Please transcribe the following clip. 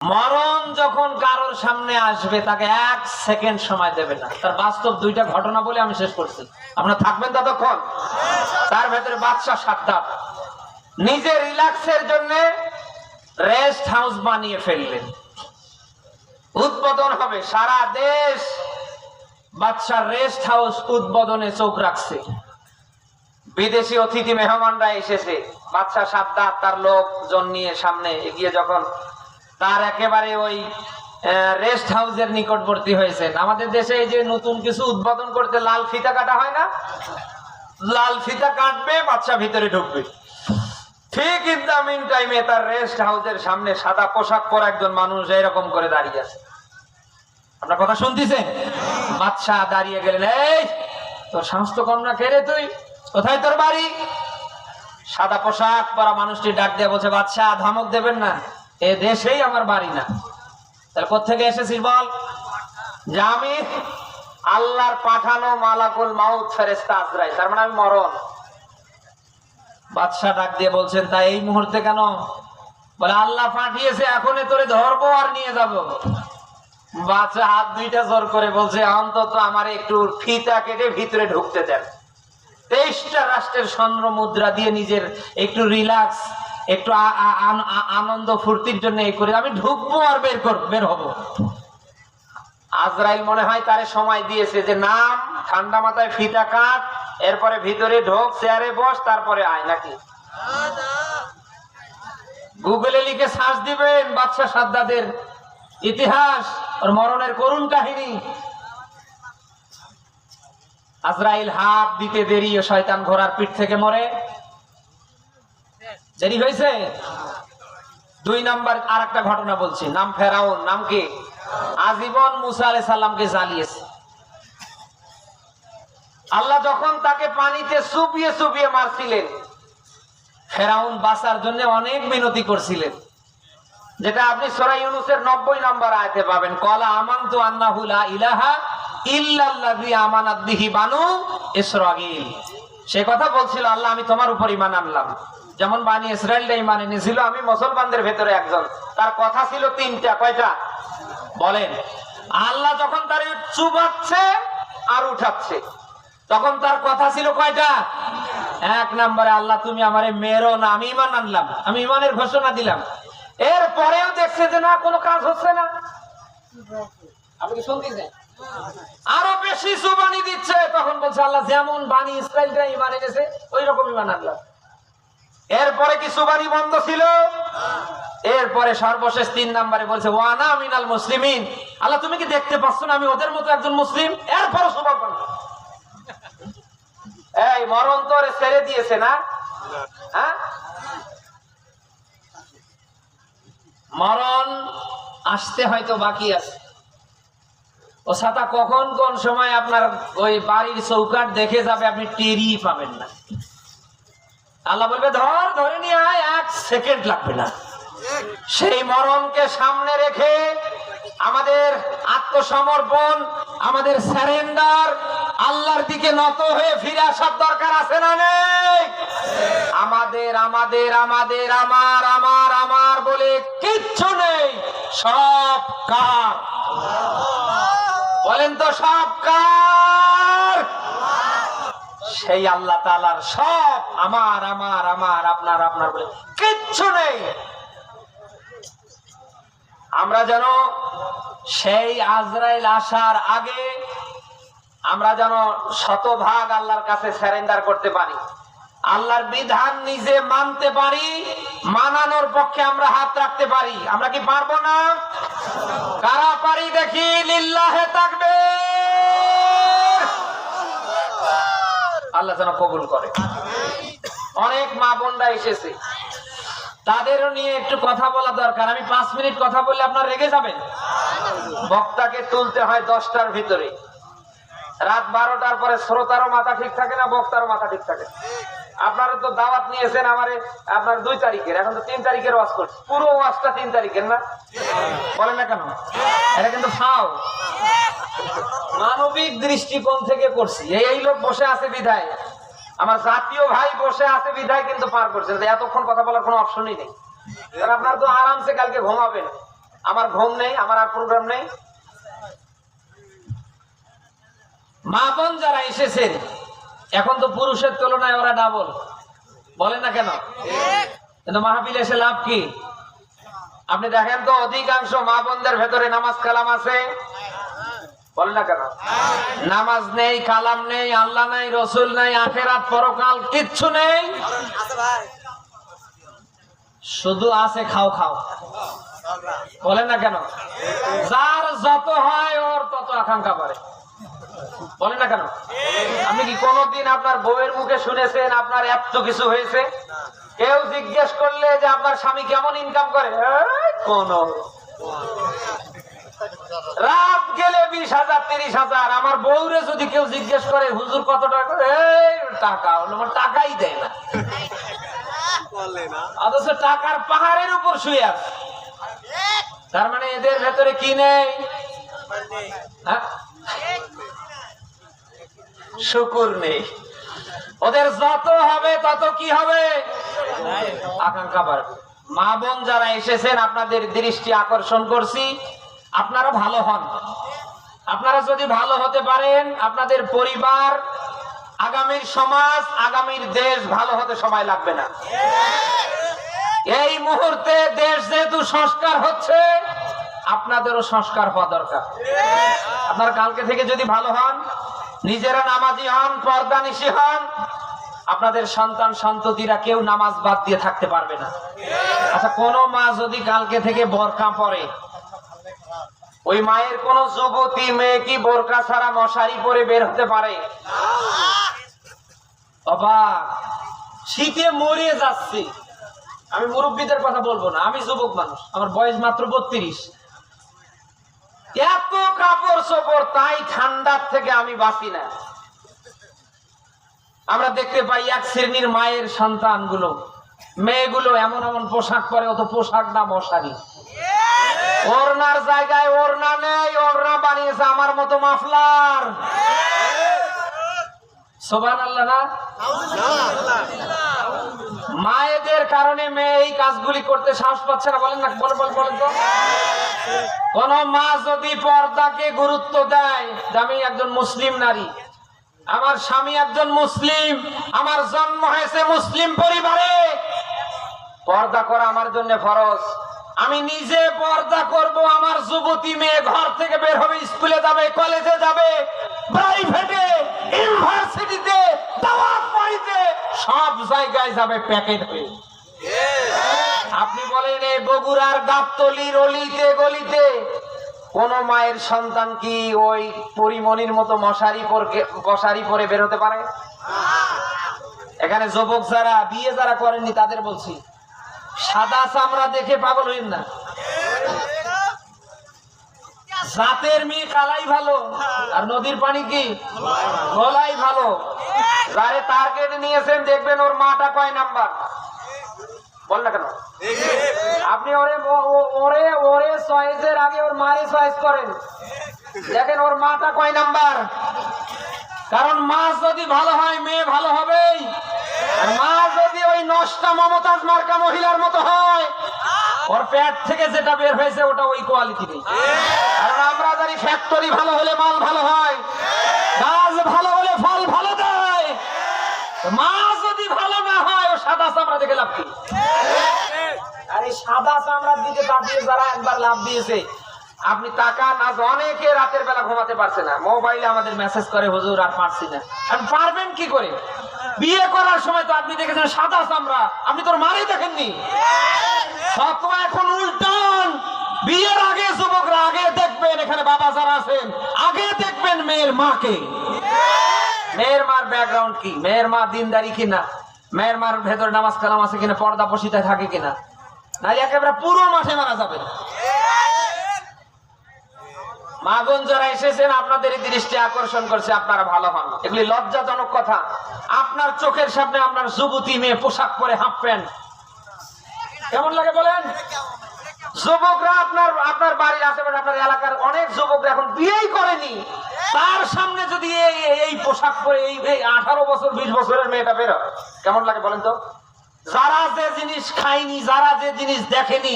মরণ যখন কারোর সামনে আসবে তাকে 1 সেকেন্ড সময় দেবে না। তার বাস্তব 2টা ঘটনা বলে আমি শেষ করছি, আপনারা থাকবেন ততক্ষণ। তার ভেতরে বাদশা সাদ্দাত নিজে রিল্যাক্সের জন্য রেস্ট হাউস বানিয়ে ফেললেন। উদ্বোধন হবে, সারা দেশ বাদশার রেস্ট হাউস উদ্বোধনে চোখ রাখছে। বিদেশি অতিথি মেহমানরা এসেছে, বাদশা সাদ্দাত তার লোকজন নিয়ে সামনে এগিয়ে যখন তার একেবারে ওই রেস্ট হাউসের নিকটবর্তী হয়েছেন। আমাদের দেশে এই যে নতুন কিছু উদ্বোধন করতে লাল ফিতা কাটা হয় না, লাল ফিতা কাটবে, বাদশা ভিতরে ঢুকবে। ঠিক ইন দা মিন টাইমে তার রেস্ট হাউসের সামনে সাদা পোশাক পরা একজন মানুষ এরকম করে দাঁড়িয়ে আছে। আপনার কথা শুনতেছেন? বাদশা দাঁড়িয়ে গেলেন, এই তোর সাহস তো কম না, কে রে তুই, কোথায় তোর বাড়ি? সাদা পোশাক পরা মানুষটি ডাক দিয়ে বলছে, বাদশা ধমক দেবেন না, এ দেশেই আমার বাড়ি না। তাহলে কোত্থেকে এসেছিস বল? যে আমি আল্লাহর পাঠানো মালাকুল মাউত ফেরেশতা আজরাইল, তার মানে আমি মরণ। বাদশা ডাক দিয়ে বলছেন, তাই এই মুহূর্তে কেন? বলে আল্লাহ পাঠিয়েছে, এখনই তোরে ধরবো আর নিয়ে যাব। বাদশা হাত 2টা জোর করে বলছে, অন্তত আমার একটু ফিতা কেটে ভিতরে ঢুকতে দেন। 23টা রাষ্ট্রের স্বর্ণ মুদ্রা দিয়ে নিজের একটু রিল্যাক্স, একটু আনন্দ ফুর্তির জন্য এই করে আমি ঢুকবো আর বের হব। আজরাইল মনে হয় তারে সময় দিয়েছে যে নাম, ঠান্ডা মাথায় ফিতা কাট, এরপরে ভিতরে ঢোক, চেয়ারে বস, তারপরে আয়। নাকি গুগলে লিখে সার্চ দিবেন বাদশা সাদ্দাতের ইতিহাস, ওর মরণের করুণ কাহিনী। আজরাইল হাত দিতে দেরি, শয়তান ঘোড়ার পিঠ থেকে মরে। দেরি হয়েছে। 2 নাম্বার আর একটা ঘটনা বলছি, নাম ফেরাউন। নাম কি? আজীবন মুসা আলাইহিস সালামকে জ্বালিয়েছে। আল্লাহ যখন তাকে পানিতে চুবিয়ে চুবিয়ে মারছিলেন, ফেরাউন বাঁচার জন্য অনেক মিনতি করছিলেন, যেটা আপনি সূরা ইউনূসের 90 নম্বর আয়াতে পাবেন। ক্বালা আমানতু আন্নাহু লা ইলাহা ইল্লাল্লাযী আমানাত বিহি বানু ইসরাঈল। সে কথা বলছিল, আল্লাহ আমি তোমার উপর ঈমান আনলাম, যেমন বানি ইসরাঈলরা ঈমান এনেছিল, আমি মুসলমানদের ভেতরে একজন। তার কথা ছিল 3টা। কয়টা বলেন? আল্লাহ যখন তার চুবাচ্ছে আর উঠাচ্ছে, তখন তার কথা ছিল কয়টা? 1 নম্বরে, আল্লাহ তুমি আমারে মেরো না, আমি ঈমান আনলাম, আমি ঈমানের ঘোষণা দিলাম। এরপরেও দেখছে যে না, কোনো কাজ হচ্ছে না। আপনি কি শুনতেছেন? আরো বেশি জুবানি দিচ্ছে, তখন বলছে আল্লাহ যেমন বানি ইসরাঈলরা ঈমান এনেছে ওই রকম ঈমান আনলাম। এরপরে কি জুবানি বন্ধ ছিল? এরপরে সর্বশেষ 3 নম্বরে বলছে ওয়ানা মিনাল মুসলিমিন, আল্লাহ তুমি কি দেখতে পাচ্ছ না আমি ওদের মতো একজন মুসলিম? এরপরে জুবান বন্ধ। এই মরণ তোরে ছেড়ে দিয়েছে না? হ্যাঁ, মরণ আসতে হয়তো বাকি আছে। ও ছাতা কখন কোন সময় আপনার ওই বাড়ির চৌকাট দেখে যাবে, আপনি টেরি পাবেন না। আল্লাহ বলবে ধরে নিয়ে আয়, 1 সেকেন্ড লাগবে না। সেই মরণকে সামনে রেখে আমাদের আত্মসমর্পণ, আমাদের সারেন্ডার, আল্লাহর দিকে নত হয়ে ফিরে আসার দরকার আছে না নেই? আমাদের আমাদের আমাদের আমার আমার আমার বলে কিচ্ছু নেই, সব কার? বলেন তো সব কার? সেই আল্লাহ তাআলার। সব আমার আমার আমার আপনার আপনার বলে কিচ্ছু নেই। আমরা যেন সেই আজরাইল আসার আগে আমরা যেন 100% আল্লাহর কাছে সারেন্ডার করতে পারি, আল্লাহর বিধান নিজে মানতে পারি, মানানোর পক্ষে আমরা হাত রাখতে পারি। আমরা কি পারবো না? কারা পারি দেখি? লিল্লাহে তাকবীর। আল্লাহ যেন কবুল করে। অনেক মা বোনরা এসেছে, তাদেরও নিয়ে একটু কথা বলা দরকার। আমি 5 মিনিট কথা বললে আপনারা রেগে যাবেন। বক্তাকে তুলতে হয় 10টার ভিতরে। রাত 12টার পরে শ্রোতারও মাথা ঠিক থাকে না, বক্তারও মাথা ঠিক থাকে। আপনারা তো দাওয়াত নিয়েছেন আমারে আপনার 2 তারিখের, এখন তো 3 তারিখের ওয়াজ করছি। পুরো ওয়াজটা 3 তারিখের না? বলেন না কেন? এটা কিন্তু ফাও, মানবিক দৃষ্টিকোণ থেকে করছি। এই লোক বসে আছে বিধায়, আমার জাতীয় ভাই বসে আছে বিধায় কিন্তু পার করছে। এতক্ষণ কথা বলার কোনো অপশনই নেই। আপনার তো আরামসে কালকে ঘুমাবেন। আমার ঘুম নেই, আমার আর প্রোগ্রাম নেই। মা বোন যারা এসেছেন এখন তো পুরুষের তুলনায় ওরা ডাবল, বলেন না কেন? কিন্তু মাহফিলে এসে লাভ কি? আপনি দেখেন তো অধিকাংশ মা বোনদের ভেতরে নামাজ কালাম আছে, বলেন না কেন? নামাজ নেই, কালাম নেই, আল্লাহ নাই, রসুল নাই, আখেরাত পরকাল কিচ্ছু নেই, শুধু আছে খাও খাও, বলেন না কেন? যার যত হয় ওর তত আকাঙ্ক্ষা করে, বলেন না কেন? আপনি কি কোনদিন আপনার বউয়ের মুখে শুনেছেন আপনার এত কিছু হয়েছে? কেউ জিজ্ঞেস করলে যে আপনার স্বামী কেমন ইনকাম করে, কোন রাত গেলে 20,000 30,000। আমার বউরে যদি কেউ জিজ্ঞেস করে হুজুর কত টাকা করে, টাকা হলো, আমার টাকাই দেয় না, অথচ টাকার পাহাড়ের উপর শুয়ে আছে। তার মানে এদের ভেতরে কি নেই? শুকুর নেই। ওদের যত হবে তত কি হবে? আকাঙ্ক্ষা বাড়বে। মা বোন যারা এসেছেন আপনাদের দৃষ্টি আকর্ষণ করছি, আপনারা ভালো হন। আপনারা যদি ভালো হতে পারেন আপনাদের পরিবার, আগামীর সমাজ, আগামীর দেশ ভালো হতে সময় লাগবে না। এই মুহূর্তে দেশ যেহেতু সংস্কার হচ্ছে, আপনাদেরও সংস্কার হওয়া দরকার। আপনারা কালকে থেকে যদি ভালো হন, নিজেরা নামাজি হন, পর্দানিশী হন, আপনাদের সন্তান সন্ততিরা কেউ নামাজ বাদ দিয়ে থাকতে পারবে না। আচ্ছা, কোন মা যদি কালকে থেকে বোরকা পরে, ওই মায়ের কোন যুবতী মেয়ে কি বোরকা ছাড়া মশারি পরে বের হতে পারে? অবাক, শীতে মরে যাচ্ছি। আমি মুরব্বীদের কথা বলবো না, আমি যুবক মানুষ, আমার বয়স মাত্র 32। এত কাপড় চোপড়, তাই ঠান্ডার থেকে আমি বাঁচি না। আমরা দেখতে পাই এক শ্রেণীর মায়ের সন্তানগুলো, মেয়েগুলো এমন এমন পোশাক পরে, অত পোশাক না মশারি। ওড়নার জায়গায় ওড়না নেই, ওড়না বানিয়েছে আমার মতো মাফলার। সুবহানাল্লাহ না? মায়েদের কারণে মেয়ে এই কাজগুলি করতে সাহস পাচ্ছে না, বলেন না? বলেন তো। কোন মা যদি পর্দাকে গুরুত্ব দেয়, আমি একজন মুসলিম নারী, আমার স্বামী একজন মুসলিম, আমার জন্ম হয়েছে মুসলিম পরিবারে, পর্দা করা আমার জন্য ফরজ। আমি নিজে পর্দা করব। আমার যুবতী মেয়ে ঘর থেকে বের হবে, স্কুলে যাবে, কলেজে যাবে, প্রাইভেটে, ইউনিভার্সিটিতে, দাওয়াত বাড়িতে, সব জায়গায় যাবে প্যাকেট হয়ে। আপনি বলেন এই বগুড়ার গাবতলির অলিতে গলিতে কোন মায়ের সন্তান কি ওই পরিমণির মতো মশারি পরে বেরোতে পারে? এখানে যুবক যারা বিয়ে যারা করেননি তাদের বলছি, সাদা চামড়া দেখে পাগল হইন না। জাতের মেয়ে কালাই ভালো, আর নদীর পানি কি গলাই ভালো। যারে টার্গেট নিয়েছেন দেখবেন ওর মাটা কয় নাম্বার, বল না কেন? আপনি ওরে চয়েসের আগে ওর মারে চয়েস করেন, দেখেন ওর মাটা কয় নাম্বার। কারণ মা যদি ভালো হয় মেয়ে ভালো হবেই। মা যদি ওই নষ্টা মমতাজ মার্কা মহিলার মতো হয়, ওর পেট থেকে যেটা বের হয়েছে ওটা ওই কোয়ালিটি নেই। কারণ আমরা জানি ফ্যাক্টরি ভালো হলে মাল ভালো হয়, গাছ ভালো হলে ফল ভালো দেয়। মা যদি ভালো না হয়, ও সাদা চামড়া দেখে লাভ কি? আর এই সাদা চামড়ার দিকে তাকিয়ে যারা একবার লাভ দিয়েছে, আপনি তাকান, আজ অনেকে রাতের বেলা ঘুমাতে পারছে না, মোবাইলে আমাদের মেসেজ করে হুজুর আর পারছি না। আপনি পারবেন কি করে? বিয়ে করার সময় তো আপনি দেখেছেন সাদা চামড়া, আপনি তোর মারে দেখেননি। ফতোয়া এখন উল্টান। বিয়ের আগে যুবকরা আগে দেখবেন, এখানে বাবা যারা আছেন আগে দেখবেন মেয়ের মাকে, মেয়ের মার ব্যাকগ্রাউন্ড কি, মেয়ের মা দিনদারি কিনা, মেয়ের মার ভেতরে নামাজ কালাম আছে কিনা, পর্দা পশিতায় থাকে কিনা, নাহলে একেবারে পুরো মাঠে মারা যাবে। মা বোন যারা এসেছেন আপনাদের দৃষ্টি আকর্ষণ করছে, আপনারা ভালো হন। এগুলি লজ্জাজনক কথা। আপনার চোখের সামনে আপনার যুবতী মেয়ে পোশাক পরে হাফ প্যান্ট, কেমন লাগে বলেন? যুবকরা আপনার বাড়ির আশেপাশে, আপনার এলাকার অনেক যুবকরা এখন বিয়েই করেনি, তার সামনে যদি এই পোশাক পরে এই 18 বছর 20 বছরের মেয়েটা বেরো, কেমন লাগে বলেন তো? যারা যে জিনিস খায়নি, যারা যে জিনিস দেখেনি,